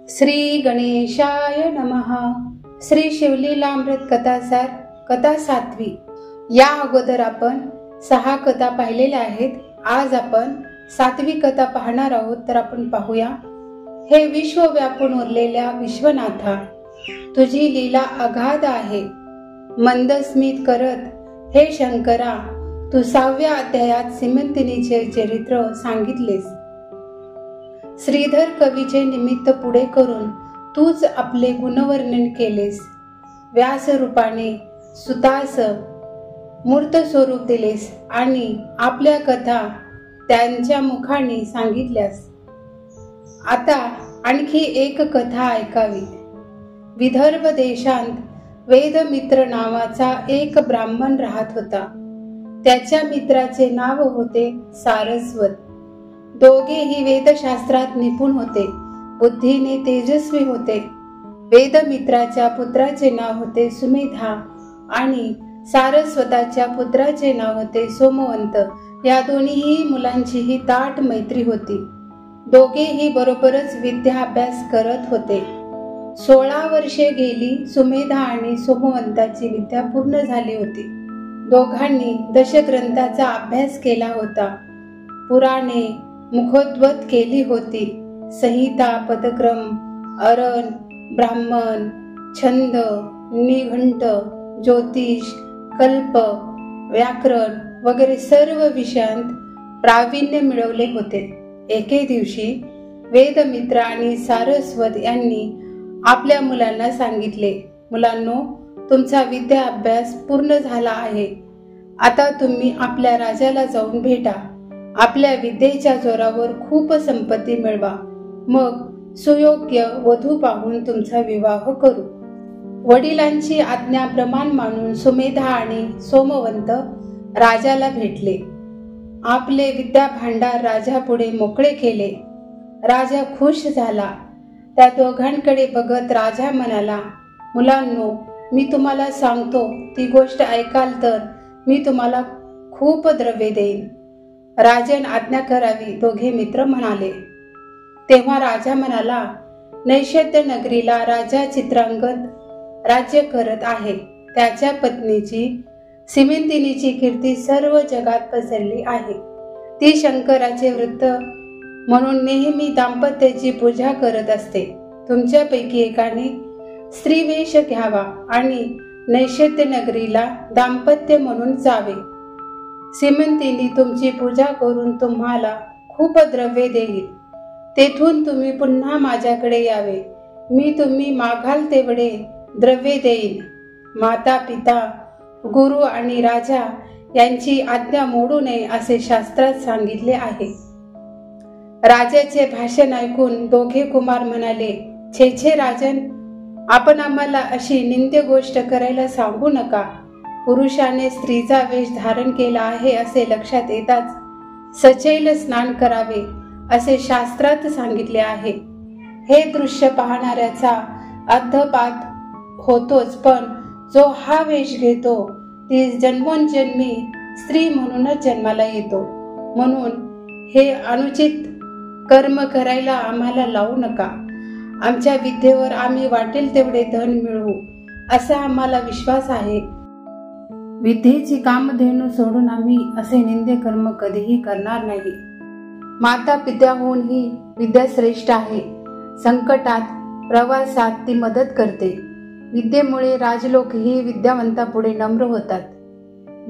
श्री गणेशाय नमः. श्री शिवलीलामृत कथासार कथा 7वी. या अगोदर आपण 6 कथा पाहिलेल्या आहेत. आज आपण 7वी कथा पाहणार आहोत. तर आपण पाहूया. हे विश्व व्यापून उरलेल्या विश्वनाथा, तुझी लीला अगाध आहे. मंदस्मित करत हे शंकरा, तू 6व्या अध्यायात सीमंतिनीचे चरित्र सांगितलेस. श्रीधर कवीचे निमित्त पुढे करून तूच आपले गुणवर्णन केलेस. व्यास रूपाने सुतास मूर्त स्वरूप दिलेस आणि आपल्या कथा त्यांच्या मुखाने सांगितल्यास. आता आणखी एक कथा ऐकावी. विदर्भ देशांत वेदमित्र नावाचा एक ब्राह्मण राहत होता. त्याच्या मित्राचे नाव होते सारस्वत. दोघेही वेदशास्त्रात निपुण होते. बुद्धीने तेजस्वी होते. वेदमित्राच्या पुत्राचे नाव होते सुमेधा आणि सारस्वताच्या पुत्राचे नाव होते सोमवंत. या दोन्ही मुलांचीही दाट मैत्री होती. दोघेही बरोबरच विद्याभ्यास करत होते. 16 वर्षे गेली. सुमेधा आणि सोमवंताची विद्या पूर्ण झाली होती. दोघांनी दशग्रंथाचा अभ्यास केला होता. पुराणे मुखोद्गत केली होती. संहिता, पदक्रम, अरण, ब्राह्मण, छंद, निघंट, ज्योतिष, कल्प, व्याकरण वगैरे सर्व विषयांत प्रावीण्य मिळवले होते. एके दिवशी वेदमित्र आणि सारस्वत यांनी आपल्या मुलांना सांगितले, मुलांनो, तुमचा विद्या अभ्यास पूर्ण झाला आहे. आता तुम्ही आपल्या राजाला जाऊन भेटा. आपल्या विद्येच्या जोरावर खूप संपत्ती मिळवा. मग सुयोग्य वधू पाहून तुमचा विवाह करू. वडिलांची आज्ञा प्रमाण मानून सुमेधा आणि सोमवंत राजाला भेटले. आपले विद्या भांडार राजापुढे मोकळे केले. राजा खुश झाला. त्या दोघांकडे बघत राजा म्हणाला, मुलांनो, मी तुम्हाला सांगतो ती गोष्ट ऐकाल तर मी तुम्हाला खूप द्रव्य देईन. राजन आज्ञा करावी, दोघे मित्र म्हणाले. तेव्हा राजा म्हणाला, नैषद्य नगरीला राजा चित्रांगद राज्य करत आहे. त्याच्या पत्नीची सीमंतिनीची कीर्ती सर्व जगात पसरली आहे. ती शंकराचे व्रत म्हणून नेहमी दाम्पत्याची पूजा करत असते. तुमच्यापैकी एकाने स्त्रीवेश घ्यावा आणि नैषद्य नगरीला दाम्पत्य म्हणून जावे. सीमंतिनी तुमची पूजा करून तुम्हाला खूप द्रव्य देईल. तेथून तुम्ही पुन्हा माझ्याकडे यावे. मी तुम्ही मागाल तेवढे द्रव्य देईन. माता, पिता, गुरु आणि राजा यांची आज्ञा मोडू नये असे शास्त्रात सांगितले आहे. राजाचे भाषण ऐकून दोघे कुमार म्हणाले, छे छे राजन, आपण आम्हाला अशी निंद्य गोष्ट करायला सांगू नका. पुरुषाने स्त्रीचा वेश धारण केला आहे असे लक्षात येताच सचैल स्नान करावे असे शास्त्रात सांगितले आहे. हे दृश्य पाहणाऱ्याचा अधपात होतोच, पण जो हा वेश घेतो ती जन्मोजन्मी स्त्री म्हणूनच जन्माला येतो. म्हणून हे अनुचित कर्म करायला आम्हाला लावू नका. आमच्या विद्येवर आम्ही वाटेल तेवढे धन मिळवू असा आम्हाला विश्वास आहे. विद्येची कामधेनू सोडून आम्ही असे निंदे कर्म कधीही करणार नाही. माता पित्याहून ही विद्या श्रेष्ठ आहे. संकटात, प्रवासात ती मदत करते. विद्येमुळे राजलोकही विद्यावंतापुढे नम्र होतात.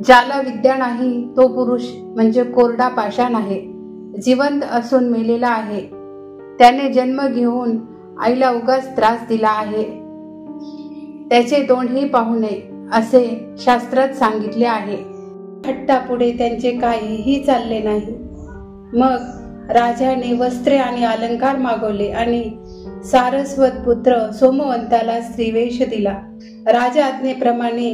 ज्याला विद्या नाही तो पुरुष म्हणजे कोरडा पाषाण आहे. जिवंत असून मेलेला आहे. त्याने जन्म घेऊन आईला उगाच त्रास दिला आहे. त्याचे तोंडही पाहू नये असे शास्त्रात सांगितले आहे. हट्टापुढे त्यांचे काहीही चालले नाही. मग राजाने वस्त्रे आणि अलंकार मागवले आणि सारस्वत पुत्र सोमवंताला स्त्रीवेश दिला. राजा आज्ञेप्रमाणे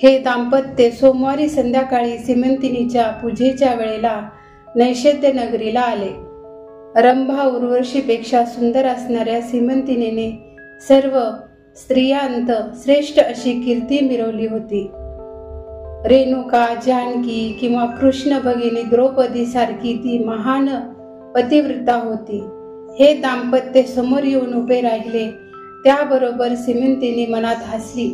हे दाम्पत्य सोमवारी संध्याकाळी सीमंतिनीच्या पूजेच्या वेळेला नैषद्य नगरीला आले. रंभा उर्वशीपेक्षा सुंदर असणाऱ्या सीमंतिनीने सर्व स्त्रियांत श्रेष्ठ अशी कीर्ती मिरवली होती. रेणुका, जानकी किंवा कृष्ण भगिनी द्रौपदी सारखी ती महान पतिव्रता होती. हे दाम्पत्य समोर येऊन उभे राहिले. त्याबरोबर सिमंतीने मनात हसली.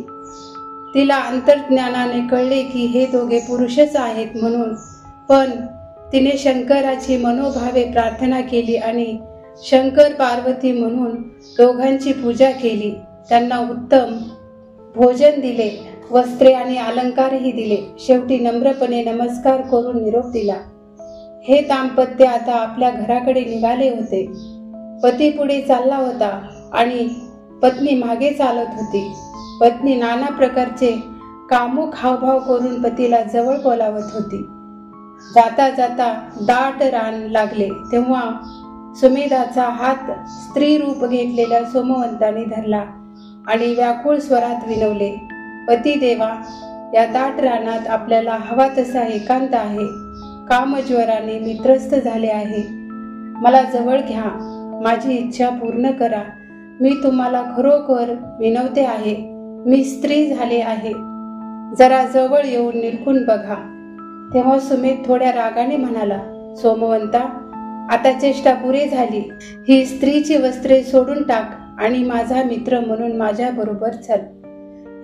तिला अंतर्ज्ञानाने कळले की हे दोघे पुरुषच आहेत म्हणून. पण तिने शंकराची मनोभावे प्रार्थना केली आणि शंकर पार्वती म्हणून दोघांची पूजा केली. त्यांना उत्तम भोजन दिले, वस्त्रे आणि अलंकारही दिले. शेवटी नम्रपणे नमस्कार करून निरोप दिला. हे दाम्पत्य आता आपल्या घराकडे निघाले होते. पती पुढे चालला होता आणि पत्नी मागे चालत होती. पत्नी नाना प्रकारचे कामुक हावभाव करून पतीला जवळ बोलावत होती. जाता जाता दाट रान लागले तेव्हा सुमेधाचा हात स्त्री रूप घेतलेल्या सोमवंताने धरला आणि व्याकुळ स्वरात विनवले, पती देवा, या दाट रानात आपल्याला हवा तसा एकांत आहे. कामज्वराने मी त्रस्त झाले आहे. मला जवळ घ्या, माझी इच्छा पूर्ण करा. मी तुम्हाला खरोखर विनवते आहे. मी स्त्री झाले आहे. जरा जवळ येऊन निरखून बघा. तेव्हा सुमेध थोड्या रागाने म्हणाला, सोमवंता, आता चेष्टा पुरे झाली. ही स्त्रीची वस्त्रे सोडून टाक आणि माझा मित्र म्हणून माझ्या बरोबर चल.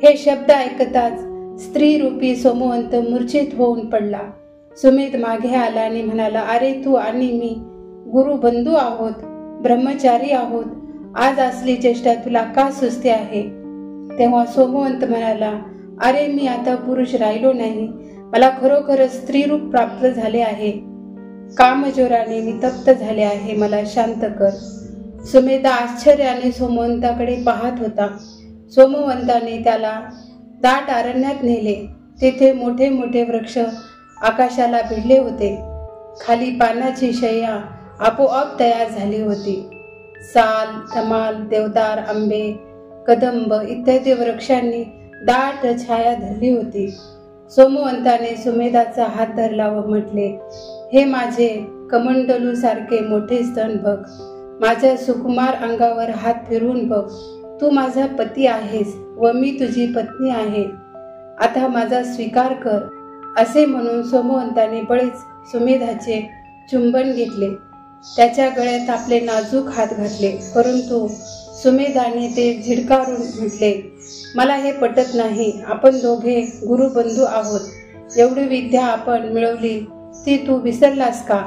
हे शब्द ऐकताच स्त्री रूपी सोमवंत मूर्छित होऊन पडला. सुमेध मागे आला आणि म्हणाला, अरे तू आणि मी गुरुबंधू आहोत, ब्रह्मचारी आहोत. आज असली चेष्टा तुला का सुचते आहे? तेव्हा सोमवंत म्हणाला, अरे मी आता पुरुष राहिलो नाही. मला खरोखरच स्त्रीरूप प्राप्त झाले आहे. कामजोराने मी तप्त झाले आहे. मला शांत कर. सुमेधा आश्चर्याने सोमवंताकडे पाहत होता. सोमवंताने त्याला दाट अरण्यात नेले. तेथे मोठे मोठे वृक्ष आकाशाला भिडले होते. खाली पानाची शय्या आपोआप तयार झाली होती. साल, तमाल, देवदार, आंबे, कदंब इत्यादी वृक्षांनी दाट छाया धरली होती. सोमवंताने सुमेधाचा हात धरला व म्हटले, हे माझे कमंडलू सारखे मोठे स्तन बघ. माझ्या सुकुमार अंगावर हात फिरवून बघ. तू माझा पती आहेस व मी तुझी पत्नी आहे. आता माझा स्वीकार कर. असे म्हणून सोमवंताने बळेच सुमेधाचे चुंबन घेतले. त्याच्या गळ्यात आपले नाजूक हात घातले. परंतु सुमेधाने ते झिडकारून म्हटले, मला हे पटत नाही. आपण दोघे गुरुबंधू आहोत. एवढी विद्या आपण मिळवली ती तू विसरलास का?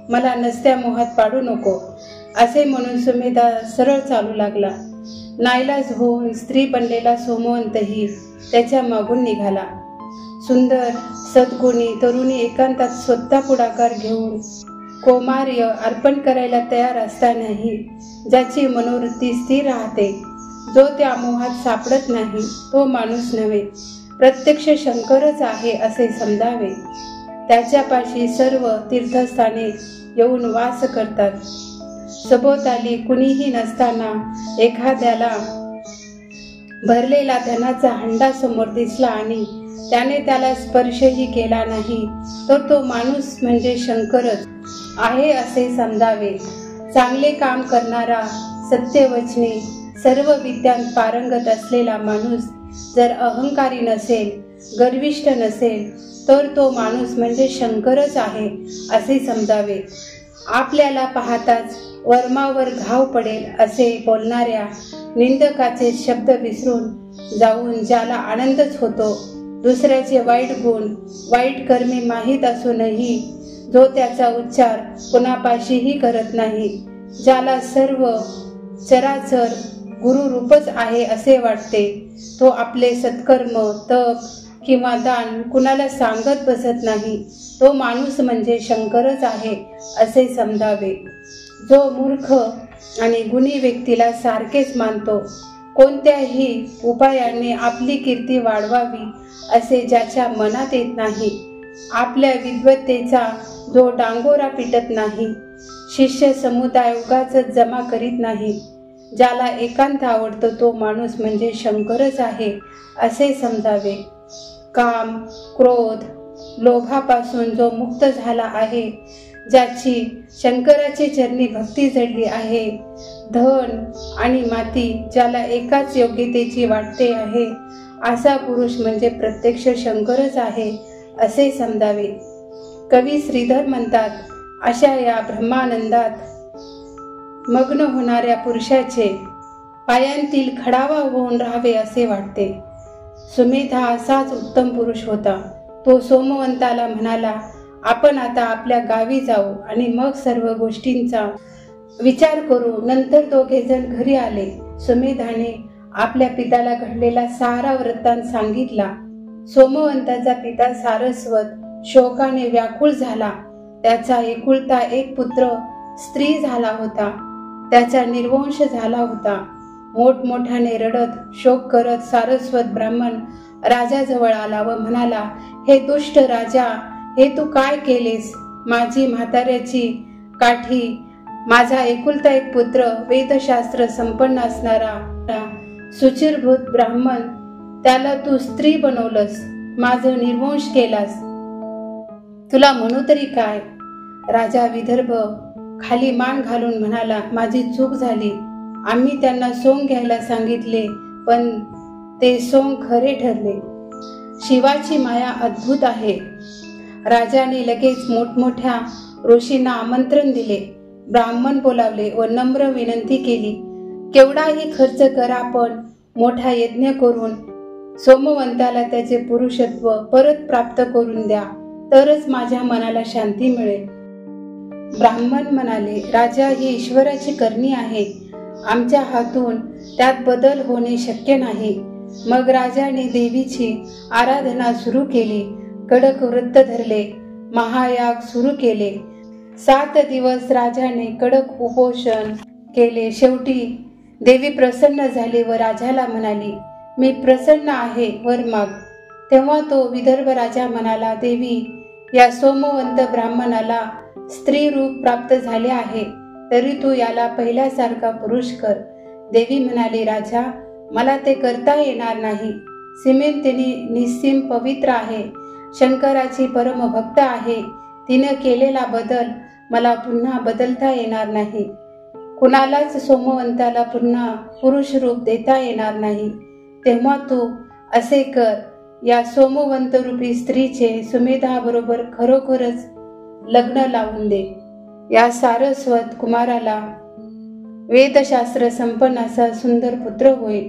मला नसत्या मोहात पाडू नको. असे म्हणून सुमेधा सरळ चालू लागला. नाईलाज होऊन स्त्री बनलेला सोमवंतही त्याच्या मागून निघाला. सुंदर सद्गुणी तरुणी एकांतात स्वतः पुढाकार घेऊन कौमार्य अर्पण करायला तयार असतानाही ज्याची मनोवृत्ती स्थिर राहते, जो त्या मोहात सापडत नाही, तो माणूस नव्हे, प्रत्यक्ष शंकरच आहे असे समजावे. त्याच्यापाशी सर्व तीर्थस्थाने येऊन वास करतात. सभोवताली कुणीही नसताना एखाद्याला भरलेला धनाचा हंडा समोर दिसला आणि त्याने त्याला स्पर्शही केला नाही, तर तो माणूस म्हणजे शंकरच आहे असे समजावे. चांगले काम करणारा, सत्यवचनी, सर्व विद्यांत पारंगत असलेला माणूस जर अहंकारी नसेल, गर्विष्ठ नसेल, तर तो माणूस म्हणजे शंकरच आहे असे समजावे. आपल्याला पाहताच वर्मावर घाव पडेल असे बोलणाऱ्या निंदकाचे शब्द विसरून जाऊन ज्याला आनंदच होतो, दुसऱ्याचे वाईट गुण, वाईट कर्मे माहीत असूनही जो त्याचा उच्चार कुणापाशीही करत नाही, ज्याला सर्व चराचर गुरुरूपच आहे असे वाटते, तो आपले सत्कर्म, तप किंवा दान कुणाला सांगत बसत नाही, तो माणूस म्हणजे शंकरच आहे असे समजावे. जो मूर्ख आणि गुणी व्यक्तीला सारखेच मानतो, कोणत्याही उपायाने आपली कीर्ती वाढवावी असे ज्याच्या मनात येत नाही, आपल्या विद्वत्तेचा जो डांगोरा पिटत नाही, शिष्य समुदाय उगाच जमा करीत नाही, ज्याला एकांत आवडतो, तो माणूस म्हणजे शंकरच आहे असे समजावे. काम, क्रोध, लोभापासून जो मुक्त झाला आहे, ज्याची शंकराची चरणी भक्ती जडली आहे, धन आणि माती ज्याला एकाच योग्यतेची वाटते आहे, असा पुरुष म्हणजे प्रत्यक्ष शंकरच आहे असे समजावे. कवी श्रीधर म्हणतात, अशा या ब्रह्मानंदात मग्न होणाऱ्या पुरुषाचे पायांतील खडावा होऊन राहावे असे वाटते. सुमेध हा असाच उत्तम पुरुष होता. तो सोमवंताला म्हणाला, आपण आता आपल्या गावी जाऊ आणि मग सर्व गोष्टींचा विचार करू. नंतर दोघे जण घरी आले. सुमेधाने आपल्या पित्याला घडलेला सारा वृत्तांत सांगितला. सोमवंताचा पिता सारस्वत शोकाने व्याकुळ झाला. त्याचा एकुलता एक पुत्र स्त्री झाला होता. त्याचा निर्वंश झाला होता. मोठमोठ्याने रडत शोक करत सारस्वत ब्राह्मण राजाजवळ आला व म्हणाला, हे दुष्ट राजा, हे तू काय केलेस? माझी म्हाताऱ्याची काठी, माझा एकुलता एक पुत्र, वेदशास्त्र संपन्न असणारा सुचिरभूत ब्राह्मण, त्याला तू स्त्री बनवलंस, माझं निर्वंश केलास. तुला म्हणू तरी काय? राजा विदर्भ खाली मान घालून म्हणाला, माझी चूक झाली. आम्ही त्यांना सोंग घ्यायला सांगितले, पण ते सोंग खरे ठरले. शिवाची माया अद्भुत आहे. राजाने लगेच मोठमोठ्या ऋषींना आमंत्रण दिले, ब्राह्मण बोलावले व नम्र विनंती केली, केवढाही खर्च करा, पण मोठा यज्ञ करून सोमवंताला त्याचे पुरुषत्व परत प्राप्त करून द्या, तरच माझ्या मनाला शांती मिळेल. ब्राह्मण म्हणाले, राजा, ही ईश्वराची करणी आहे. आमच्या हातून त्यात बदल होणे शक्य नाही. मग राजाने देवीची आराधना सुरू केली. कडक व्रत धरले. महायाग सुरू केले. 7 दिवस राजाने कडक उपोषण केले. शेवटी देवी प्रसन्न झाली व राजाला म्हणाली, मी प्रसन्न आहे, वर माग. तेव्हा तो विदर्भ राजा म्हणाला, देवी, या सोमवंत ब्राह्मणाला स्त्री रूप प्राप्त झाले आहे, तरी तू याला पहिल्यासारखा पुरुष कर. देवी म्हणाली, राजा, मला ते करता येणार नाही. सिमेंतिनी निस्सीम पवित्र आहे, शंकराची परमभक्त आहे. तिने केलेला बदल मला पुन्हा बदलता येणार नाही. कुणालाच सोमवंताला पुन्हा पुरुष रूप देता येणार नाही. तेव्हा तू असे कर, या सोमवंत रूपी स्त्रीचे सुमेधाबरोबर खरोखरच लग्न लावून दे. या सारस्वत कुमाराला वेदशास्त्र संपन्न असा सुंदर पुत्र होईल.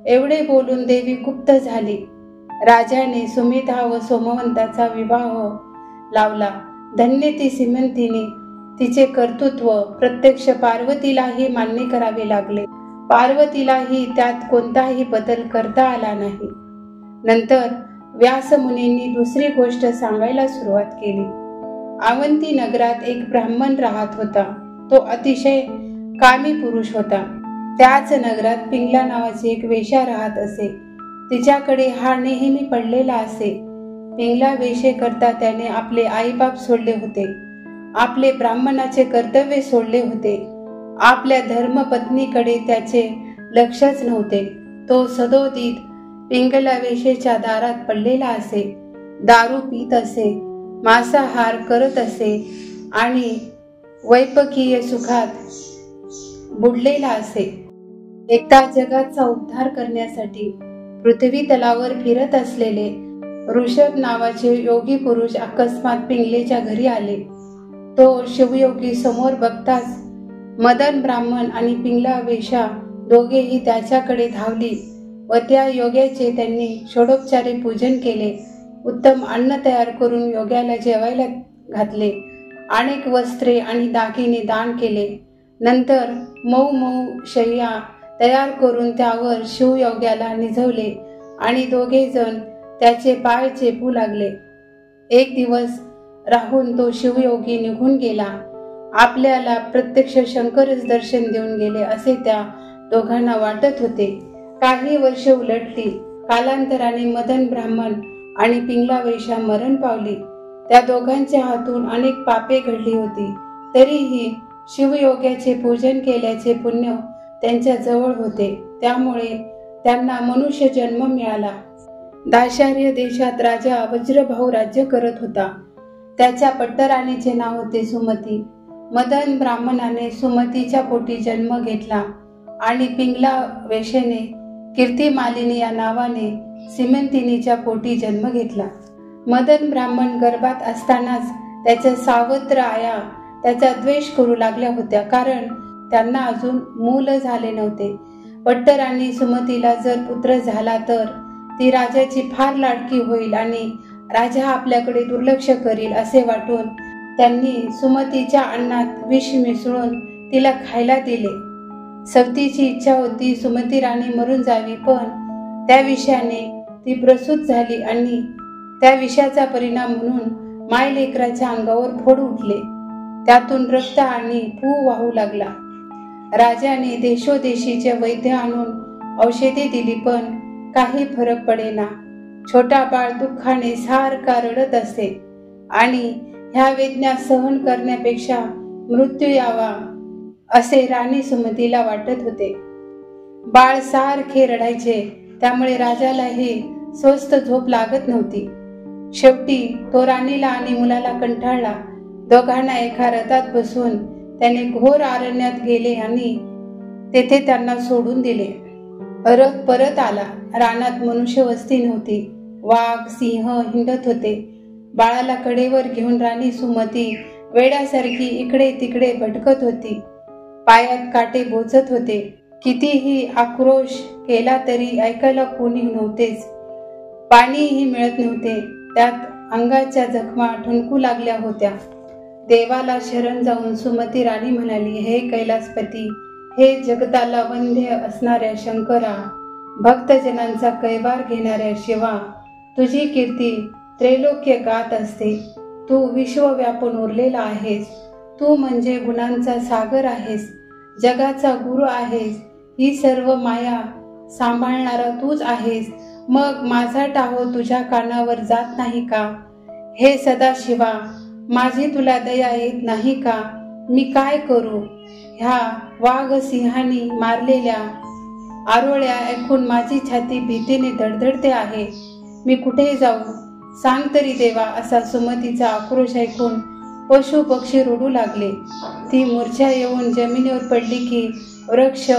एवढे बोलून देवी गुप्त झाली. राजाने सुमेधा व सोमवंताचा विवाह लावला. धन्य ती सिमंतिनी. तिचे कर्तृत्व प्रत्यक्ष पार्वतीलाही मान्य करावे लागले. पार्वतीलाही त्यात कोणताही बदल करता आला नाही. नंतर व्यासमुनींनी दुसरी गोष्ट सांगायला सुरुवात केली. अवंती नगरात एक ब्राह्मण राहत होता. तो अतिशय कामी पुरुष होता. त्याच नगरात पिंगला नावाची एक वेश्या राहत असे. तिच्याकडे हा नेहमी पडलेला असे. पिंगला वेशे करता त्याने आपले आईबाप सोडले होते. आपले ब्राह्मणाचे कर्तव्य सोडले होते. आपल्या धर्मपत्नीकडे त्याचे लक्षच नव्हते. तो सदोदित पिंगला वेशेच्या दारात पडलेला असे. दारू पीत असे, मांसाहार करत असे आणि वैपकीय सुखात बुडलेला असे. एकदा जगाचा उद्धार करण्यासाठी पृथ्वी तलावर फिरत असलेले ऋषभ नावाचे योगी पुरुष अकस्मात पिंगलेच्या घरी आले. तो शिवयोगी समोर बघताच मदन ब्राह्मण आणि पिंगला वेशा दोघेही त्याच्याकडे धावली व त्या योग्याचे त्यांनी षोडोपचारे पूजन केले. उत्तम अन्न तयार करून योग्याला जेवायला घातले. अनेक वस्त्रे आणि दागिने दान केले. नंतर मऊ मऊ शय्या तयार करून त्यावर शिवयोग्याला निझवले आणि दोघे जण त्याचे पाय चेपू लागले. एक दिवस राहून तो शिवयोगी निघून गेला. आपल्याला प्रत्यक्ष शंकरच दर्शन देऊन गेले असे त्या दोघांना वाटत होते. काही वर्ष उलटली. कालांतराने मदन ब्राह्मण आणि पिंगला वेशा मरण पावली. त्या दोघांच्या हातून अनेक पापे घडली होती. तरीही शिवयोग्याचे पूजन केल्याचे पुण्य त्यांच्या जवळ होते. त्यामुळे त्यांना मनुष्य जन्म मिळाला. दाशार्य देशात राजा वज्रभाऊ राज्य करत होता. त्याच्या पट्टराणीचे नाव होते सुमती. मदन ब्राह्मणाने सुमतीच्या पोटी जन्म घेतला आणि पिंगला वेशेने कीर्तिमालिनी या नावाने सिमंतिनीच्या पोटी जन्म घेतला. मदन ब्राह्मण गर्भात असतानाच त्याच्या सावत्र आया त्याचा द्वेष करू लागल्या होत्या, कारण त्यांना अजून मूल झाले नव्हते. पट्टराणी सुमतीला जर पुत्र झाला तर ती राजाची फार लाडकी होईल आणि राजा आपल्याकडे दुर्लक्ष करील असे वाटून त्यांनी सुमतीच्या अन्नात विष मिसळून तिला खायला दिले. सवतीची इच्छा होती सुमती राणी मरून जावी, पण त्या विषाने ती प्रसूत झाली आणि त्या विषाचा परिणाम म्हणून मायलेकराच्या अंगावर फोड उठले. त्यातून रक्त आणि पू वाहू लागला. राजाने देशोदेशीचे वैद्य आणून औषधे दिली, पण काही फरक पडेना. छोटा बाळ दुःखाने सारखा रडत असे आणि ह्या वेदना सहन करण्यापेक्षा मृत्यू यावा असे राणी सुमतीला वाटत होते. बाळ सारखे रडायचे, त्यामुळे राजालाही स्वस्थ झोप लागत नव्हती. शेवटी तो राणीला आणि मुलाला कंटाळला. दोघांना एका रथात बसून त्याने घोर अरण्यात गेले आणि तेथे त्यांना सोडून दिले. रथ परत आला. रानात मनुष्य वस्ती नव्हती. वाघ सिंह हिंडत होते. बाळाला कडेवर घेऊन राणी सुमती वेड्यासारखी इकडे तिकडे भटकत होती. पायात काटे बोचत होते. कितीही आक्रोश केला तरी ऐकायला कोणी नव्हतेच. पाणीही मिळत नव्हते. त्यात अंगाच्या जखमा ठणकू लागल्या होत्या. देवाला शरण जाऊन सुमती राणी म्हणाली, हे कैलासपती, हे जगताला वंद्य असणाऱ्या शंकरा, भक्तजनांचा कैवार घेणाऱ्या शिवा, तुझी कीर्ती त्रैलोक्य गात असते. तू विश्व व्यापून उरलेला आहेस. तू म्हणजे गुणांचा सागर आहेस. जगाचा गुरु आहेस. ही सर्व माया सांभाळणारा तूच आहेस. मग माझा टाहो तुझ्या कानावर जात नाही का? हे सदाशिवा, माझी तुला दया येत नाही का? मी काय करू? ह्या वाघ सिंहानी मारलेल्या आरोळ्या ऐकून माझी छाती भीतीने धडधडते आहे. मी कुठे जाऊ? सांग तरी देवा. असा सुमतीचा आक्रोश ऐकून पशु पक्षी रडू लागले. ती मूर्छा येऊन जमिनीवर पडली की वृक्ष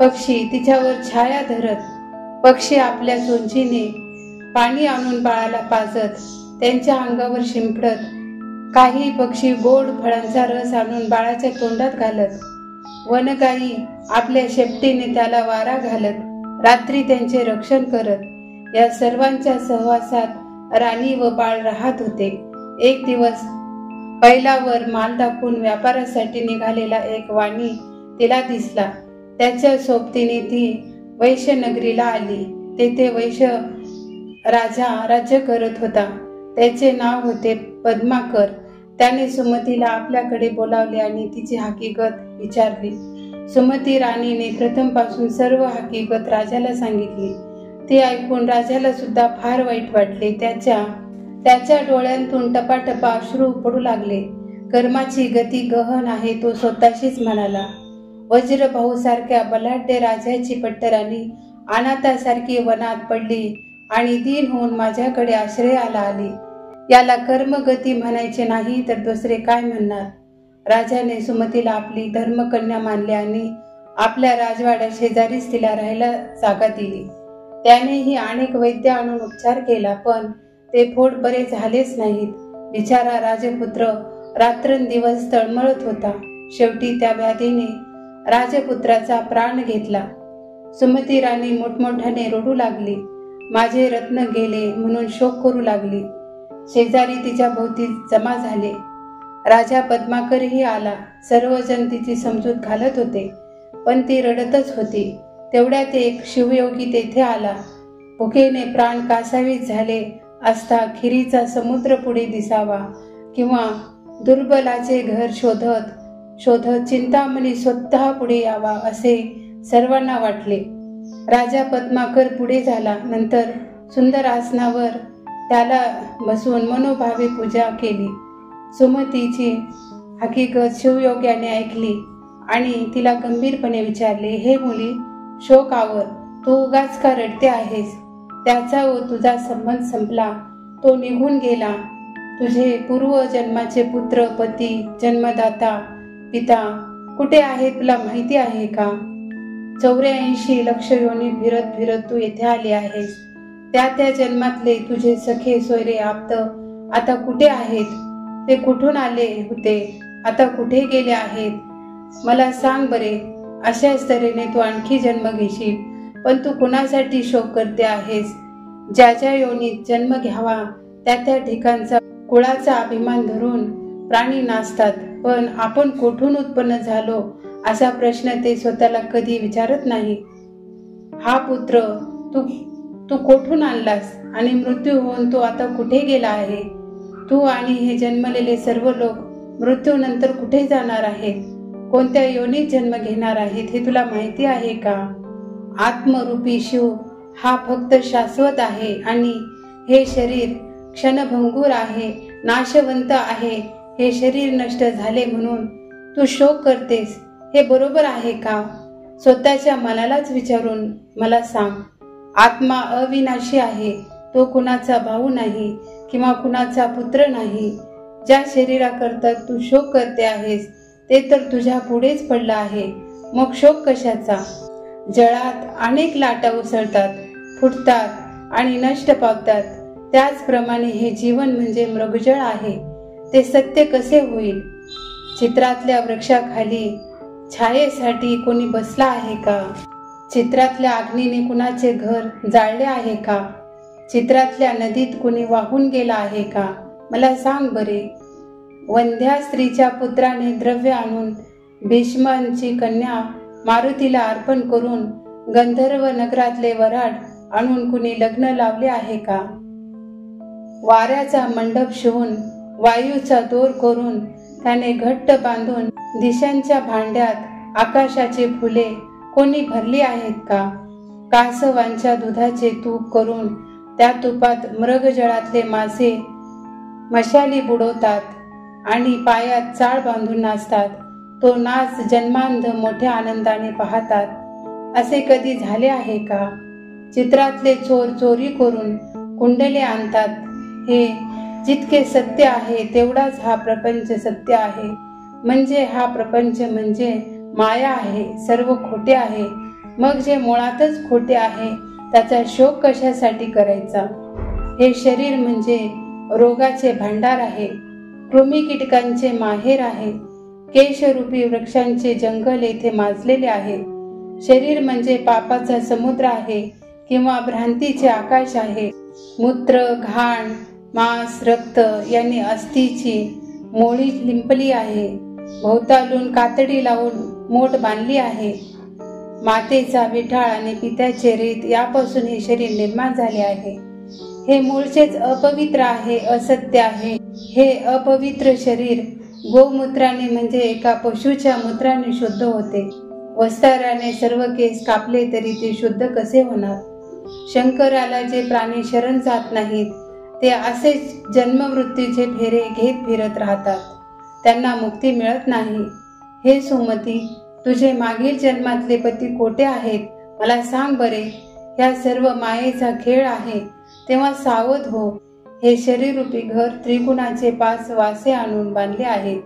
पक्षी तिच्यावर छाया धरत. पक्षी आपल्या चोंचीने पाणी आणून बाळाला पाजत, त्यांच्या अंगावर शिंपडत. काही पक्षी गोड फळांचा रस आणून बाळाच्या तोंडात घालत. वनगाई आपल्या शेपटीने त्याला वारा घालत रात्री त्यांचे रक्षण करत. या सर्वांच्या सहवासात राणी व बाळ राहत होते. एक दिवस बैलावर माल टाकून व्यापारासाठी निघालेला एक वाणी तिला दिसला. त्याच्या सोबतीने ती वैश्यनगरीला आली. तेथे वैश्य राजा राज्य करत होता. त्याचे नाव होते पद्माकर. त्याने सुमतीला आपल्याकडे बोलावले आणि तिची हकीकत विचारली. सुमती राणीने प्रथमपासून सर्व हकीकत राजाला सांगितली. ती ऐकून राजाला सुद्धा फार वाईट वाटले. त्याच्या डोळ्यांतून टपाटपा अश्रू पडू लागले. कर्माची गती गहन आहे, तो स्वतःशीच म्हणाला. वज्रभाऊ सारख्या बलाढ्य राजाची पट्टराणी अनाथासारखी वनात पडली आणि दीन होऊन माझ्याकडे आश्रयाला आली. याला कर्मगती म्हणायचे नाही तर दुसरे काय म्हणणार? राजाने सुमतीला आपली धर्मकन्या मानले आणि आपल्या राजवाड्या शेजारीच तिला राहायला जागा दिली. त्यानेही अनेक वैद्य आणून उपचार केला, पण ते फोड बरे झालेच नाहीत. बिचारा राजपुत्र रात्रंदिवस तळमळत होता. शेवटी त्या व्याधीने राजपुत्राचा प्राण घेतला. सुमती राणी मोठमोठ्याने रडू लागली. माझे रत्न गेले म्हणून शोक करू लागली. शेजारी तिच्या भोवती जमा झाले. राजा पद्माकरही आला. सर्वजण तिची समजूत घालत होते, पण ती रडतच होती. तेवढ्यात एक शिवयोगी तेथे आला. भुकेने प्राण कासावीस झाले असता खिरीचा समुद्र पुढे दिसावा किंवा दुर्बलाचे घर शोधत चिंतामणी स्वतः पुढे यावा असे सर्वांना वाटले. राजा पद्माकर पुढे झाला. नंतर सुंदर आसनावर त्याला बसवून मनोभावे पूजा केली. सुमतीची हकीकत शिवयोग्याने ऐकली आणि तिला गंभीरपणे विचारले, हे मुली, शोक आवर. तू उगाच का रडते आहेस? त्याचा व तुझा संबंध संपला. तो निघून गेला. तुझे पूर्वजन्माचे पुत्र, पती, जन्मदाता, पिता कुठे आहे तुला माहिती आहे का? 84 लक्ष योनी फिरत फिरत तू येथे आली आहेस. त्या जन्मातले तुझे सखे सोयरे आप्त आता कुठे आहेत? ते कुठून आले होते, आता कुठे गेले आहेत? मला सांग बरे, अशाच तऱ्हेने तू आणखी जन्म घेशील, पण तू कुणासाठी शोक करते आहेस? ज्या ज्या योनीत जन्म घ्यावा त्या ठिकाणचा कुळाचा अभिमान धरून प्राणी नाचतात, पण आपण कोठून उत्पन्न झालो असा प्रश्न ते स्वतःला कधी विचारत नाही. हा पुत्र तू कोठून आणलास आणि मृत्यू होऊन तो आता कुठे गेला आहे? तू आणि हे जन्मलेले सर्व लोक मृत्यूनंतर कुठे जाणार आहेत? कोणत्या योनीत जन्म घेणार आहेत हे तुला माहिती आहे का? आत्मरूपी शिव हा फक्त शाश्वत आहे आणि हे शरीर क्षणभंगूर आहे, नाशवंत आहे. हे शरीर नष्ट झाले म्हणून तू शोक करतेस, हे बरोबर आहे का? स्वतःच्या मनालाच विचारून मला सांग. आत्मा अविनाशी आहे, तो कुणाचा भाऊ नाही किंवा कुणाचा पुत्र नाही. ज्या शरीराकरता तू शोक करते आहेस ते तर तुझ्या पुढेच पडलं आहे, मग शोक कशाचा? जळात अनेक लाटा उसळतात, फुटतात आणि नष्ट पावतात. त्याचप्रमाणे हे जीवन म्हणजे मृगजळ आहे. ते सत्य कसे होईल? चित्रातल्या वृक्षाखाली छायेसाठी कोणी बसला आहे का? चित्रातल्या अग्नीने कुणाचे घर जाळले आहे का? चित्रातल्या नदीत कोणी वाहून गेला आहे का? मला सांग बरे. वंध्या स्त्रीच्या पुत्राने द्रव्य आणून भीष्मांची कन्या मारुतीला अर्पण करून गंधर्व नगरातले वराड आणून कुणी लग्न लावले आहे का? वाऱ्याचा मंडप शिवून वायूचा दोर करून त्याने घट्ट बांधून दिशांच्या भांड्यात आकाशाची फुले कोणी भरली आहेत का? कासवांच्या दुधाचे तूप करून त्या तुपात मृगजळातले मासे मशाली बुडवतात आणि पायात चाळ बांधून नाचतात. तो नाच जन्मांध मोठ्या आनंदाने पाहतात. असे कधी झाले आहे का? चित्रातले चोर चोरी करून कुंडले आणतात. हे जितके सत्य आहे तेवढाच हा प्रपंच सत्य आहे. म्हणजे हा प्रपंच म्हणजे माया आहे, सर्व खोटे आहे. मग जे मुळातच खोटे आहे त्याचा शोक कशासाठी करायचा? हे शरीर म्हणजे रोगाचे भांडार आहे, कृमी कीटकांचे माहेर आहे, केशरूपी वृक्षांचे जंगल येथे माजलेले आहे. शरीर म्हणजे पापाचा समुद्र आहे किंवा भ्रांतीचे आकाश आहे. मूत्र, घाण, मांस, रक्त यांनी अस्थिची मोळी लिंपली आहे. भोवतालून कातडी लावून मोठ बांधली आहे. मातेचा विठाळ आणि पित्याचे रेत यापासून हे शरीर निर्माण झाले आहे. हे मूळचेच अपवित्र आहे, असत्य आहे. हे अपवित्र शरीर गोमूत्राने म्हणजे एका पशुच्या मूत्राने शुद्ध होते. वस्त्राने सर्व केस कापले तरी ते शुद्ध कसे होणार? शंकराला जे प्राणी शरण जात नाहीत ते असेच जन्ममृत्यूचे फेरे घेत फिरत राहतात. त्यांना मुक्ती मिळत नाही. हे सुमती, तुझे मागील जन्मातले पती कोठे आहेत? मला सांग बरे. या सर्व मायेचा खेळ आहे, तेव्हा सावध हो. हे शरीररूपी घर त्रिगुणाचे 5 वासे आणून बांधले आहेत.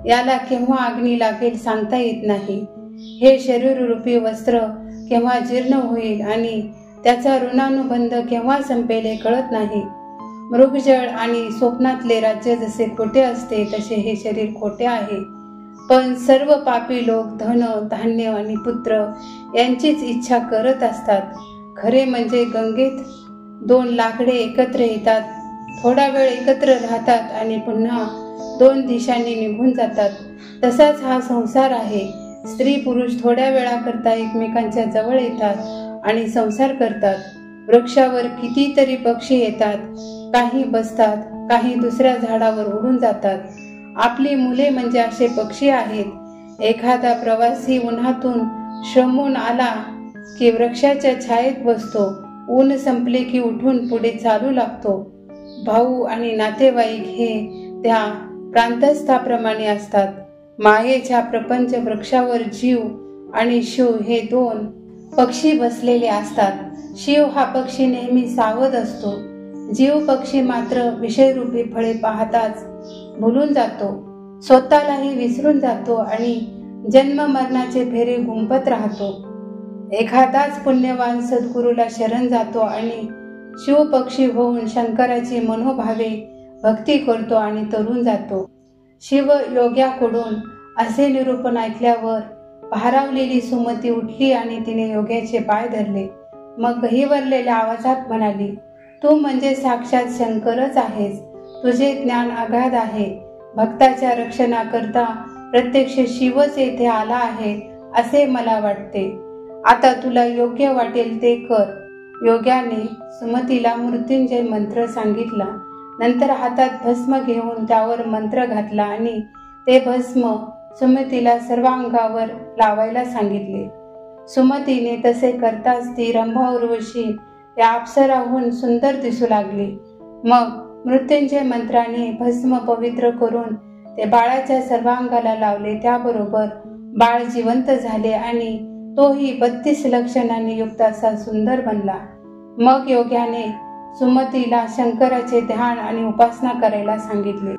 याला केव्हा अग्नी लागेल सांगता येत नाही. हे शरीररूपी वस्त्र केव्हा जीर्ण होईल आणि त्याचा ऋणानुबंध केव्हा संपेल हे कळत नाही. मृगजळ आणि स्वप्नातले राज्य जसे खोटे असते तसे हे शरीर खोटे आहे. पण सर्व पापी लोक धन, धान्य आणि पुत्र यांचीच इच्छा करत असतात. खरे म्हणजे गंगेत 2 लाकडे एकत्र येतात, थोडा वेळ एकत्र राहतात आणि पुन्हा 2 दिशांनी निघून जातात. तसाच हा संसार आहे. स्त्री पुरुष थोड्या वेळाकरता एकमेकांच्या जवळ येतात आणि संसार करतात. वृक्षावर कितीतरी पक्षी येतात, काही बसतात, काही दुसऱ्या झाडावर उडून जातात. आपली मुले म्हणजे असे पक्षी आहेत. एखादा प्रवासी उन्हातून श्रमून आला की वृक्षाच्या छायेत बसतो. ऊन संपले की उठून पुढे चालू लागतो. भाऊ आणि नातेवाईक हे त्या प्रांतस्थाप्रमाणे असतात. मायेच्या प्रपंच वृक्षावर जीव आणि शिव हे 2 पक्षी बसलेले असतात. शिव हा पक्षी नेहमी सावध असतो. जीव पक्षी मात्र विषयरूपी फळे पाहताच भुलून जातो, स्वतःलाही विसरून जातो आणि जन्म मरणाचे फेरे गुंफत राहतो. एखादाच पुण्यवान सद्गुरूला शरण जातो आणि शिवपक्षी होऊन शंकराची मनोभावे भक्ती करतो आणि तरून जातो. शिव योग्याकडून असे निरूपण ऐकल्यावर भारावलेली सुमती उठली आणि तिने योग्याचे पाय धरले. मग गहिवरलेल्या आवाजात म्हणाली, तू म्हणजे साक्षात शंकरच आहेस. तुझे ज्ञान अगाध आहे. भक्ताच्या रक्षणाकरता प्रत्यक्ष शिवच येथे आला आहे असे मला वाटते. आता तुला योग्य वाटेल ते कर. योग्याने सुमतीला मृत्युंजय मंत्र सांगितला. नंतर हातात भस्म घेऊन त्यावर मंत्र घातला आणि ते भस्म सुमतीला सर्व अंगावर लावायला सांगितले. सुमतीने तसे करताच ती रंभा उर्वशी त्या अप्सराहून सुंदर दिसू लागली. मग मृत्युंजय मंत्राने भस्म पवित्र करून ते बाळाच्या सर्वांगाला लावले. त्याबरोबर बाळ जिवंत झाले आणि तोही 32 लक्षणांनी युक्त असा सुंदर बनला. मग योग्याने सुमतीला शंकराचे ध्यान आणि उपासना करायला सांगितले.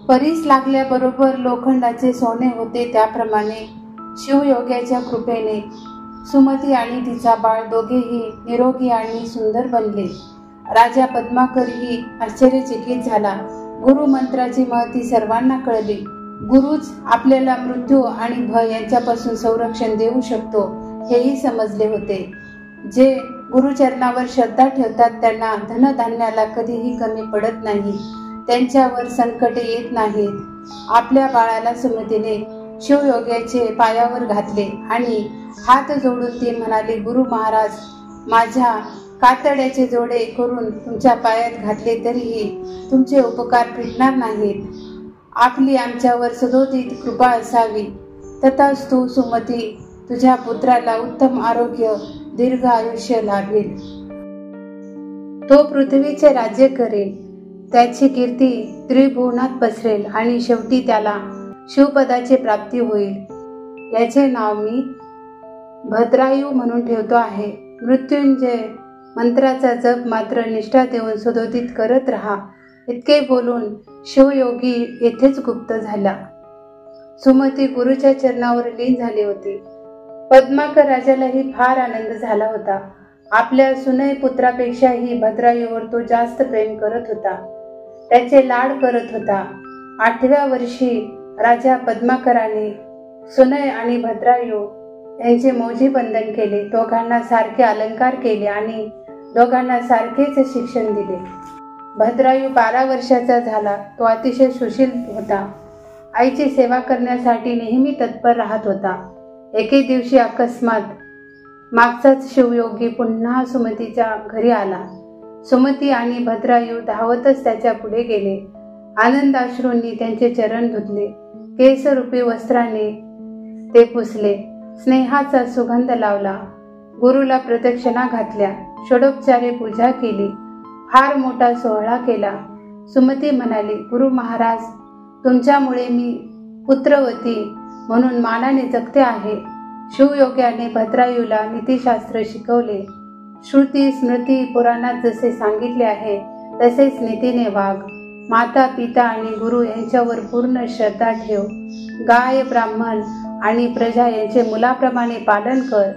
परीस लागल्याबरोबर लोखंडाचे सोने होते त्याप्रमाणे शिवयोग्याच्या कृपेने सुमती आणि तिचा बाळ दोघेही निरोगी आणि सुंदर बनले. राजा पद्माकरही आश्चर्यचकित झाला. गुरु मंत्राची महती सर्वांना कळली. गुरुच आपल्याला मृत्यू आणि भय यांच्यापासून संरक्षण देऊ शकतो हेही समजले होते. जे गुरुचरणावर श्रद्धा ठेवतात त्यांना धनधान्याला कधीही कमी पडत नाही. त्यांच्यावर संकटे येत नाहीत. आपल्या बाळाला सुमतीने शिवयोग्याचे पायावर घातले आणि हात जोडून ती म्हणाली, गुरु महाराज, माझ्या कातड्याचे जोडे करून तुमच्या पायात घातले तरीही तुमचे उपकार फिटणार नाहीत. आपली आमच्यावर सदोदित कृपा असावी. तथास्तु सुमती, तुझ्या पुत्राला उत्तम आरोग्य दीर्घ आयुष्य लाभेल. तो पृथ्वीचे राज्य करेल. त्याची कीर्ती त्रिभुवनात पसरेल आणि शेवटी त्याला शिवपदाची प्राप्ती होईल. याचे नाव मी भद्रायू म्हणून ठेवतो आहे. मृत्युंजय मंत्राचा जप मात्र निष्ठा देऊन सदोदित करत राहा. इतके बोलून शिवयोगी येथेच गुप्त झाला. सुमती गुरुच्या चरणावर लीन झाली होती. पद्माकर राजालाही फार आनंद झाला होता. आपल्या सुनय पुत्रापेक्षाही भद्रायूवर तो जास्त प्रेम करत होता. त्याचे लाड करत होता. 8व्या वर्षी राजा पद्माकराने सुनय आणि भद्रायू यांचे मौजी बंधन केले. दोघांना सारखे अलंकार केले आणि दोघांना सारखेच शिक्षण दिले. भद्रायू 12 वर्षाचा झाला. तो अतिशय सुशील होता. आईची सेवा करण्यासाठी नेहमी तत्पर राहत होता. एके दिवशी अकस्मात मागचाच शिवयोगी पुन्हा सुमतीच्या घरी आला. सुमती आणि भद्रायू धावतच त्याच्या पुढे गेले. आनंदाश्रूंनी त्यांचे चरण धुतले. केसरूपी वस्त्राने ते पुसले. स्नेहाचा सुगंध लावला. गुरुला प्रदक्षिणा घातल्या. षोडोपचारे पूजा केली. फार मोठा सोहळा केला. सुमती म्हणाली, गुरु महाराज, तुमच्यामुळे मी पुत्रवती म्हणून मानाने जगते आहे. शिवयोग्याने भद्रायूला नीतिशास्त्र शिकवले. श्रुती स्मृती पुराणात जसे सांगितले आहे तसेच नीतीने वाग. माता पिता आणि गुरु यांच्यावर पूर्ण श्रद्धा ठेव. गाय ब्राह्मण आणि प्रजा यांचे मुलाप्रमाणे पालन कर.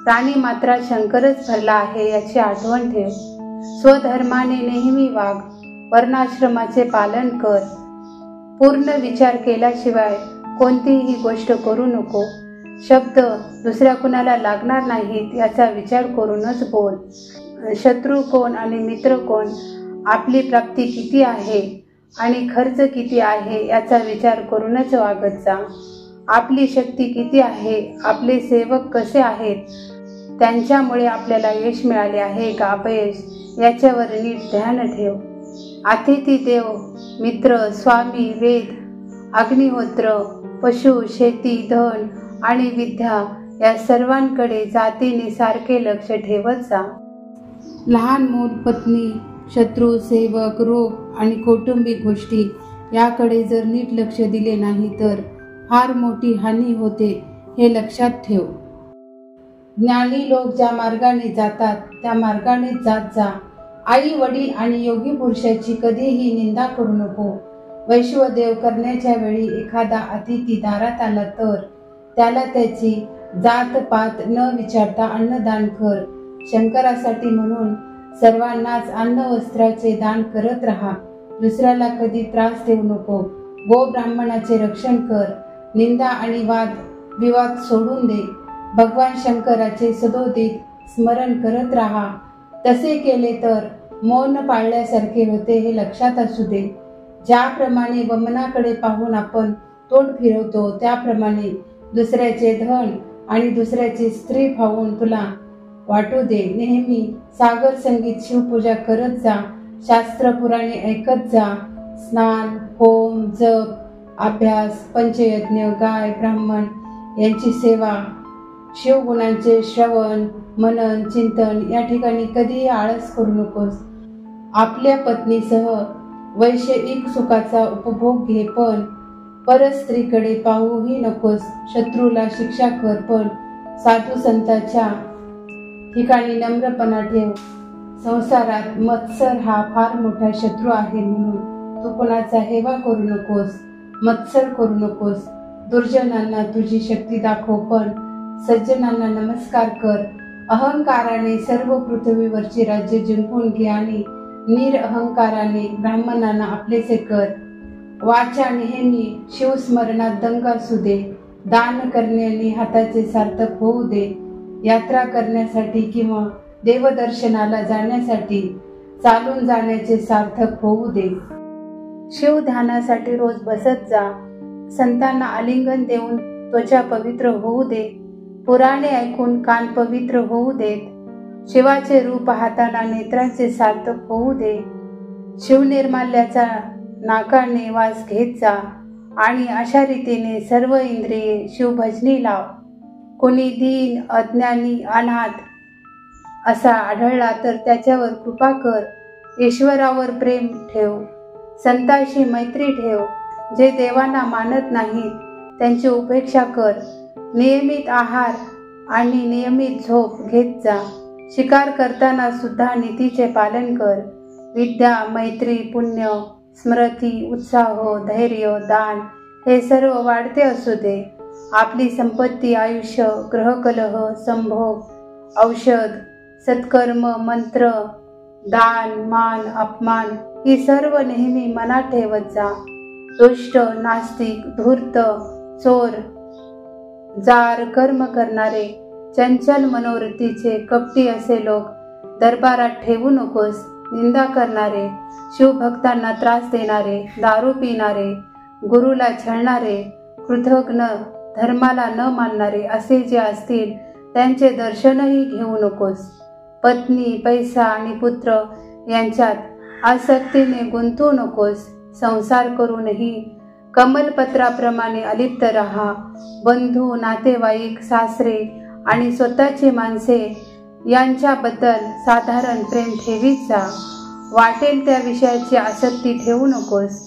प्राणी मात्रात शंकरच भरला आहे याची आठवण ठेव. स्वधर्माने नेहमी वाग. वर्णाश्रमाचे पालन कर. पूर्ण विचार केल्याशिवाय कोणतीही गोष्ट करू नको. शब्द दुसऱ्या कुणाला लागणार नाहीत याचा विचार करूनच बोल. शत्रू कोण आणि मित्र कोण, आपली प्राप्ती किती आहे आणि खर्च किती आहे याचा विचार करूनच वागत जा. आपली शक्ती किती आहे, आपले सेवक कसे आहेत, त्यांच्यामुळे आपल्याला यश मिळाले आहे का अपयश याच्यावर नीट ध्यान ठेव. अतिथी देव, मित्र, स्वामी, वेद, अग्निहोत्र, पशु, शेती, धन आणि विद्या या सर्वांकडे जातीने सारखे लक्ष ठेवत जा. लहान मूल, पत्नी, शत्रू, सेवक, रोग आणि कौटुंबिक गोष्टी याकडे जर नीट लक्ष दिले नाही तर फार मोठी हानी होते हे लक्षात ठेव. ज्ञानी लोक ज्या मार्गाने जातात त्या मार्गानेच जात जा. आई वडील आणि योगी पुरुषाची कधीही निंदा करू नको. वैश्वदेव करण्याच्या वेळी एखादा अतिथी दारात आला तर त्याला त्याची जात पात न विचारता अन्नदान कर. शंकरासाठी म्हणून सर्वांनाच अन्न वस्त्राचे दान करत राहा. दुसऱ्याला कधी त्रास देऊ नको. गो ब्राह्मणाचे रक्षण कर. निंदा आणि वाद विवाद सोडून दे. भगवान शंकराचे सदोदित स्मरण करत राहा. तसे केले तर मौन पाळल्यासारखे होते हे लक्षात असू दे. ज्याप्रमाणे वमनाकडे पाहून आपण तोंड फिरवतो त्याप्रमाणे दुसऱ्याचे धन आणि दुसऱ्याची स्त्री पाहून तुला वाटू दे. नेहमी सागर संगीत शिवपूजा करत जा. शास्त्र पुराणे ऐकत जा. स्नान, होम, जप, अभ्यास, पंचयज्ञ, गाय, ब्राह्मण यांची सेवा, शिवगुणांचे श्रवण, मनन, चिंतन या ठिकाणी कधीही आळस करू नकोस. आपल्या पत्नीसह वैषयिक सुखाचा उपभोग घे, पण परस्त्रीकडे पाहूही नकोस. शत्रूला शिक्षा कर, पण साधू संतांच्या ठिकाणी नम्रपणा ठेव. संसारात मत्सर हा फार मोठा शत्रू आहे, म्हणून तू कोणाचा हेवा करू नकोस, मत्सर करू नकोस. दुर्जनांना तुझी शक्ती दाखव, पण सज्जनांना नमस्कार कर. अहंकाराने सर्व पृथ्वीवरची राज्य जिंकून घे आणि निरअहंकाराने ब्राह्मणांना आपलेसे कर. वाचा नेहमी शिवस्मरणात दंग असू दे. दान करण्याने हाताचे सार्थक होऊ दे. यात्रा करण्यासाठी किंवा देवदर्शनाला जाण्यासाठी चालून जाण्याचे सार्थक होऊ दे. शिवध्यानासाठी रोज बसत जा. संतांना आलिंगन देऊन त्वचा पवित्र होऊ दे. पुराणे ऐकून कान पवित्र होऊ देत. शिवाचे रूप पाहताना नेत्रांचे सार्थक होऊ दे. शिवनिर्माल्याचा नाकाने वास घेत जा आणि अशा रीतीने सर्व इंद्रिये शिवभजनी लाव. कोणी दीन, अज्ञानी, अनाथ असा आढळला तर त्याच्यावर कृपा कर. ईश्वरावर प्रेम ठेव. संतांशी मैत्री ठेव. जे देवांना मानत नाहीत त्यांची उपेक्षा कर. नियमित आहार आणि नियमित झोप घेत जा. शिकार करताना सुद्धा नीतीचे पालन कर. विद्या, मैत्री, पुण्य, स्मृती, उत्साह, धैर्य, दान हे सर्व वाढते असू दे. आपली संपत्ती, आयुष्य, ग्रहकलह, संभोग, औषध, सत्कर्म, मंत्र, दान, मान, अपमान ही सर्व नेहमी मनात ठेवत जा. दुष्ट, नास्तिक, धूर्त, चोर, जार, कर्म करणारे, चंचल मनोवृत्तीचे, कपटी असे लोक दरबारात ठेवू नकोस. निंदा करणारे, शिवभक्तांना त्रास देणारे, दारू पिणारे, गुरुला छळणारे, कृतघ्न, धर्माला न मानणारे असे जे असतील त्यांचे दर्शनही घेऊ नकोस. पत्नी, पैसा आणि पुत्र यांच्यात आसक्तीने गुंतू नकोस. संसार करूनही कमलपत्राप्रमाणे अलिप्त राहा. बंधू, नातेवाईक, सासरे आणि स्वतःची माणसे यांच्याबद्दल साधारण प्रेम ठेवीत जा. वाटेल त्या विषयाची आसक्ती ठेवू नकोस.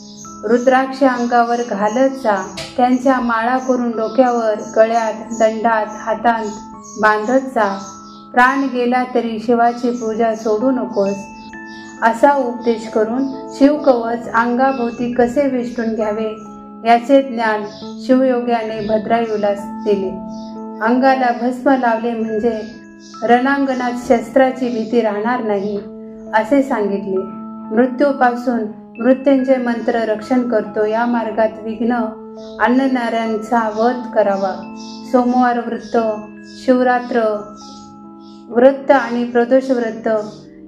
रुद्राक्ष अंगावर घालत जा. त्यांच्या माळा करून डोक्यावर, गळ्यात, दंडात, हातात बांधत जा. प्राण गेला तरी शिवाची पूजा सोडू नकोस. असा उपदेश करून शिवकवच अंगाभोवती कसे वेष्टून घ्यावे याचे ज्ञान शिवयोग्याने भद्रायूला दिले. अंगाला भस्म लावले म्हणजे रणांगणात शस्त्राची भीती राहणार नाही असे सांगितले. मृत्यूपासून मृत्युंजय मंत्र रक्षण करतो. या मार्गात विघ्न आणणाऱ्यांचा वध करावा. सोमवार व्रत, शिवरात्र व्रत आणि प्रदोष व्रत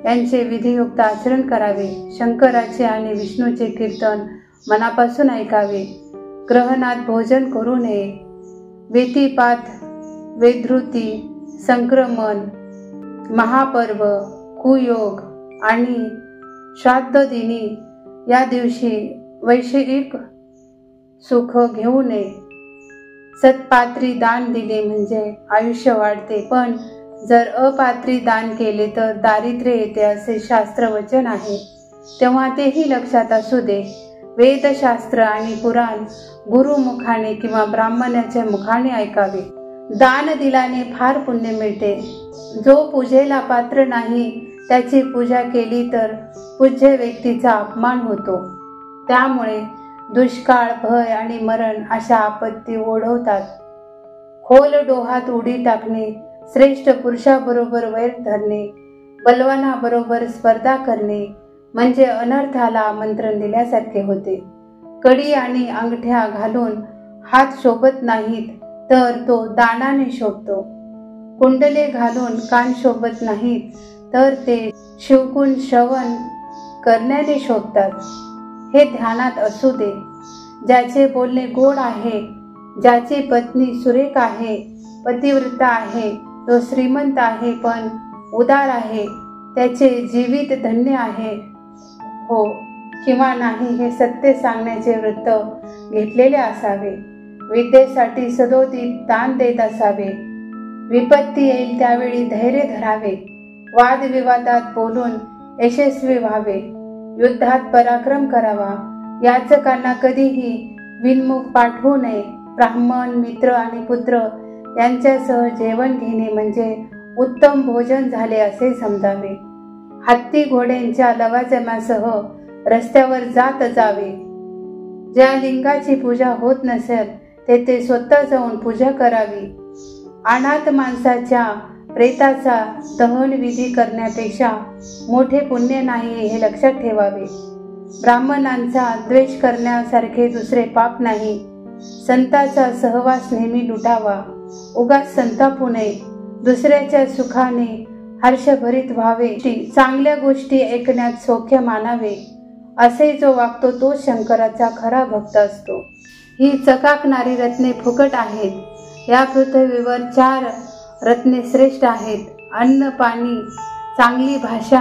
यांचे विधियुक्त आचरण करावे. शंकराचे आणि विष्णूचे कीर्तन मनापासून ऐकावे. ग्रहणात भोजन करू नये. व्यतिपात, वेधृती, संक्रमण, महापर्व, कुयोग आणि श्राद्ध दिनी या दिवशी वैषयिक सुख घेऊ नये. सत्पात्री दान दिले म्हणजे आयुष्य वाढते, पण जर अपात्री दान केले तर दारिद्र्य येते असे शास्त्र वचन आहे. तेव्हा तेही लक्षात असू दे. वेदशास्त्र आणि पुराण गुरुमुखाने किंवा ब्राह्मणाच्या मुखाने ऐकावे. दान दिल्याने फार पुण्य मिळते. जो पूजेला पात्र नाही त्याची पूजा केली तर पूज्य व्यक्तीचा अपमान होतो. त्यामुळे दुष्काळ, भय आणि मरण अशा आपत्ती ओढवतात. खोल डोहात उडी टाकणे, श्रेष्ठ पुरुषाबरोबर वैर धरणे, बलवानाबरोबर स्पर्धा करणे म्हणजे अनर्थाला आमंत्रण दिल्यासारखे होते. कडी आणि अंगठ्या घालून हात शोभत नाहीत तर तो दानाने शोभतो. कुंडले घालून कान शोभत नाहीत तर ते शिवकुण श्रवण करण्याने शोभतात. हे ध्यानात असू दे. ज्याचे बोलणे गोड आहे, ज्याची पत्नी सुरेख आहे, पतिव्रता आहे, तो श्रीमंत आहे पण उदार आहे, त्याचे जीवित धन्य आहे. हो किंवा नाही हे सत्य सांगण्याचे व्रत घेतलेले असावे. विद्येसाठी सदोदित दान देत असावे. विपत्ती येईल त्यावेळी धैर्य धरावे. वादविवादात बोलून यशस्वी व्हावे. युद्धात पराक्रम करावा. याचकांना कधीही विनमुख पाठवू नये. ब्राह्मण मित्र आणि पुत्र यांच्यासह जेवण घेणे म्हणजे उत्तम भोजन झाले असे समजावे. हत्ती घोड्यांच्या लवाजमासह रस्त्यावर जात जावे. ज्या लिंगाची पूजा होत नसेल तेथे स्वतः जाऊन पूजा करावी. अनाथ माणसाच्या प्रेताचा दहन विधी करण्यापेक्षा मोठे पुण्य नाही हे लक्षात ठेवावे. ब्राह्मणांचा द्वेष करण्यासारखे दुसरे पाप नाही. संतांचा सहवास नेहमी लुटावा. उगाच संतापू नये. दुसऱ्याच्या सुखाने हर्षभरित व्हावे. चांगल्या गोष्टी ऐकण्यात सौख्य मानावे. असे जो वागतो तो शंकराचा खरा भक्त असतो. ही चकाकणारी रत्ने फुकट आहेत. या पृथ्वीवर 4 रत्ने श्रेष्ठ आहेत. अन्न, पाणी, चांगली भाषा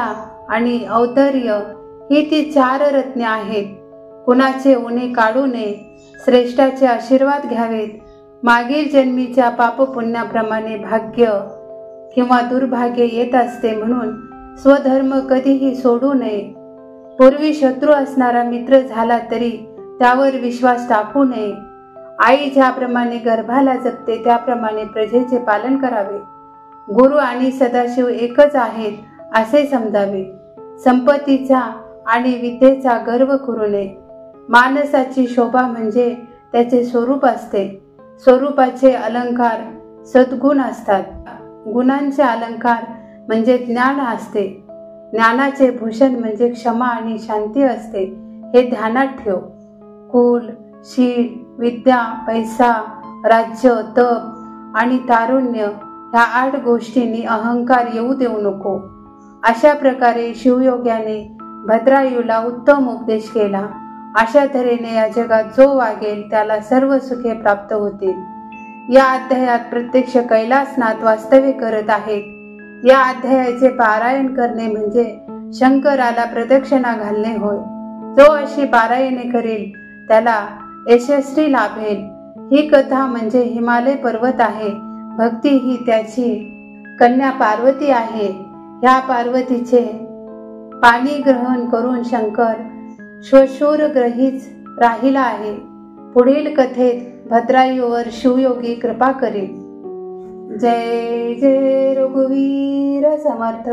आणि औदार्य ही ती 4 रत्ने आहेत. कुणाचे उणे काढू नये. श्रेष्ठाचे आशीर्वाद घ्यावेत. मागील जन्मीच्या पापपुण्याप्रमाणे भाग्य किंवा दुर्भाग्य येत असते म्हणून स्वधर्म कधीही सोडू नये. पूर्वी शत्रू असणारा मित्र झाला तरी त्यावर विश्वास टाकू नये. आई ज्याप्रमाणे गर्भाला जपते त्याप्रमाणे प्रजेचे पालन करावे. गुरु आणि सदाशिव एकच आहेत असे समजावे. संपत्तीचा आणि विद्येचा गर्व करू नये. माणसाची शोभा म्हणजे त्याचे स्वरूप असते. स्वरूपाचे अलंकार सद्गुण असतात. गुणांचे अलंकार म्हणजे ज्ञान असते. ज्ञानाचे भूषण म्हणजे क्षमा आणि शांती असते. हे ध्यानात ठेव. कुल, शील, विद्या, पैसा, राज्य, तप आणि तारुण्य ह्या 8 गोष्टींनी अहंकार येऊ देऊ नको. अशा प्रकारे शिवयोग्याने भद्रायूला उत्तम उपदेश केला. अशा तऱ्हेने या जगात जो वागेल त्याला सर्व सुखे प्राप्त होतील. या अध्यायात प्रत्यक्ष कैलासनाथ वास्तव्य करत आहेत. या अध्यायाचे पारायण करणे म्हणजे शंकराला प्रदक्षिणा घालणे होय. जो अशी पारायणे करेल त्याला यशस्वी लाभेल. ही कथा म्हणजे हिमालय पर्वत आहे. भक्ती ही त्याची कन्या पार्वती आहे. ह्या पार्वतीचे पाणी ग्रहण करून शंकर श्वशुरग्रहीच राहिला आहे. पुढील कथेत भद्रायूवर शिवयोगी कृपा करेल. जय जय रघुवीर समर्थ.